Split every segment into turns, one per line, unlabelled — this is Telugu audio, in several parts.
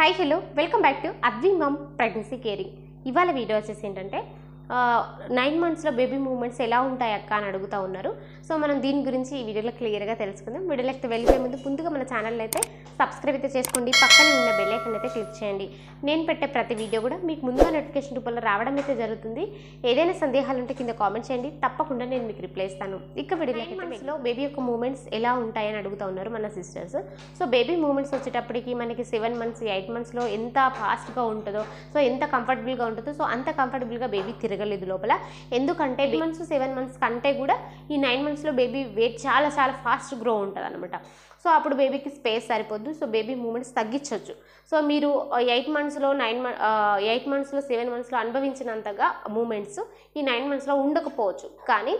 Hi hello welcome back to Advi mum pregnancy caring. ఇవాళ వీడియో వచ్చేసి ఏంటంటే 9 monthsలో బేబీ మూమెంట్స్ ఎలా ఉంటాయి అక్క అని అడుగుతూ ఉన్నారు. సో మనం దీని గురించి ఈ వీడియోలో క్లియర్గా తెలుసుకుందాం. వీడియోలోకి వెళ్ళే ముందుగా మన ఛానల్ అయితే సబ్స్క్రైబ్ అయితే చేసుకోండి, పక్కనే ఉన్న బెల్ ఐకాన్ అయితే క్లిక్ చేయండి. నేను పెట్టే ప్రతి వీడియో కూడా మీకు ముందుగా నోటిఫికేషన్ రూపంలో రావడం అయితే జరుగుతుంది. ఏదైనా సందేహాలు ఉంటే కింద కామెంట్ చేయండి, తప్పకుండా నేను మీకు రిప్లై ఇస్తాను. ఇక వీడియోలో బేబీ యొక్క మూమెంట్స్ ఎలా ఉంటాయని అడుగుతూ ఉన్నారు మన సిస్టర్స్. సో బేబీ మూమెంట్స్ వచ్చేటప్పటికి మనకి 7 months 8 monthsలో ఎంత ఫాస్ట్గా ఉంటుందో, సో ఎంత కంఫర్టబుల్గా ఉంటుందో, సో అంత కంఫర్టబుల్గా బేబీ తిరగలేదు లోపల. ఎందుకంటే 8 months 7 months కంటే కూడా ఈ 9 monthsలో బేబీ వెయిట్ చాలా ఫాస్ట్ గ్రో ఉంటుంది అనమాట. సో అప్పుడు బేబీకి స్పేస్ సరిపోద్దు. సో బేబీ మూమెంట్స్ తగ్గించవచ్చు. సో మీరు 8 monthsలో 8 monthsలో 7 monthsలో అనుభవించినంతగా మూమెంట్స్ ఈ 9 monthsలో ఉండకపోవచ్చు. కానీ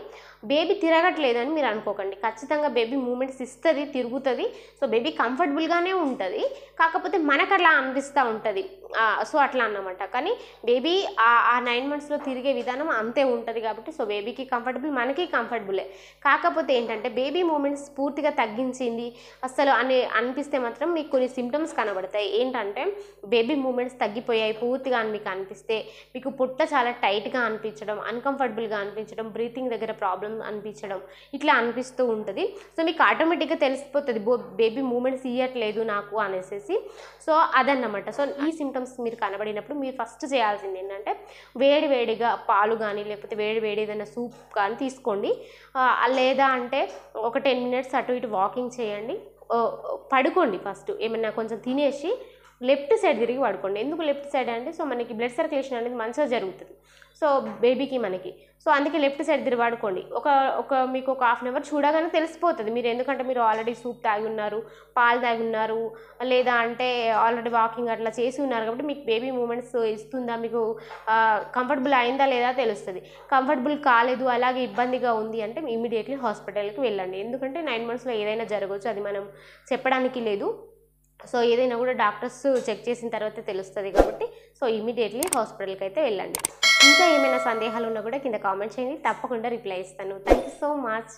బేబీ తిరగట్లేదని మీరు అనుకోకండి. ఖచ్చితంగా బేబీ మూమెంట్స్ ఇస్తుంది, తిరుగుతుంది. సో బేబీ కంఫర్టబుల్గానే ఉంటుంది, కాకపోతే మనకు అట్లా అనిపిస్తూ ఉంటుంది. సో అట్లా అన్నమాట. కానీ బేబీ ఆ 9 monthsలో తిరిగే విధానం అంతే ఉంటుంది కాబట్టి సో బేబీకి కంఫర్టబుల్, మనకి కంఫర్టబులే. కాకపోతే ఏంటంటే బేబీ మూమెంట్స్ పూర్తిగా తగ్గించింది అసలు అనిపిస్తే మాత్రం మీకు కొన్ని సిమ్టమ్స్ కనబడతాయి. ఏంటంటే బేబీ మూమెంట్స్ తగ్గిపోయాయి పూర్తిగా అని మీకు అనిపిస్తే, మీకు పొట్ట చాలా టైట్గా అనిపించడం, అన్కంఫర్టబుల్గా అనిపించడం, బ్రీతింగ్ దగ్గర ప్రాబ్లం అనిపించడం, ఇట్లా అనిపిస్తూ ఉంటుంది. సో మీకు ఆటోమేటిక్గా తెలిసిపోతుంది బేబీ మూమెంట్స్ ఇవ్వట్లేదు నాకు అనేసి. సో అదన్నమాట. సో ఈ సిమ్టమ్స్ మీరు కనబడినప్పుడు మీరు ఫస్ట్ చేయాల్సింది ఏంటంటే వేడిగా పాలు కానీ లేకపోతే వేడి ఏదైనా సూప్ కానీ తీసుకోండి. లేదా అంటే ఒక 10 minutes అటు ఇటు వాకింగ్ చేయండి. పడుకోండి. ఫస్ట్ ఏమన్నా కొంచెం తినేసి లెఫ్ట్ సైడ్ తిరిగి పడుకోండి. ఎందుకు లెఫ్ట్ సైడ్ అంటే సో మనకి బ్లడ్ సర్క్యులేషన్ అనేది మంచిగా జరుగుతుంది. సో బేబీకి మనకి సో అందుకే లెఫ్ట్ సైడ్ తిరిగి పడుకోండి. మీకు ఒక 1/2 hour చూడగానే తెలిసిపోతుంది మీరు, ఎందుకంటే మీరు ఆల్రెడీ సూప్ తాగి ఉన్నారు, పాలు తాగి ఉన్నారు, లేదా అంటే ఆల్రెడీ వాకింగ్ అట్లా చేసి ఉన్నారు కాబట్టి మీకు బేబీ మూమెంట్స్ ఇస్తుందా, మీకు కంఫర్టబుల్ అయిందా లేదా తెలుస్తుంది. కంఫర్టబుల్ కాలేదు, అలాగే ఇబ్బందిగా ఉంది అంటే ఇమీడియట్లీ హాస్పిటల్కి వెళ్ళండి. ఎందుకంటే 9 monthsలో ఏదైనా జరగవచ్చు, అది మనం చెప్పడానికి లేదు. సో ఏదైనా కూడా డాక్టర్స్ చెక్ చేసిన తర్వాత తెలుస్తుంది కాబట్టి సో ఇమీడియట్లీ హాస్పిటల్కి అయితే వెళ్ళండి. ఇంకా ఏమైనా సందేహాలు ఉన్నా కూడా కింద కామెంట్ చేయండి, తప్పకుండా రిప్లై ఇస్తాను. Thank you so much.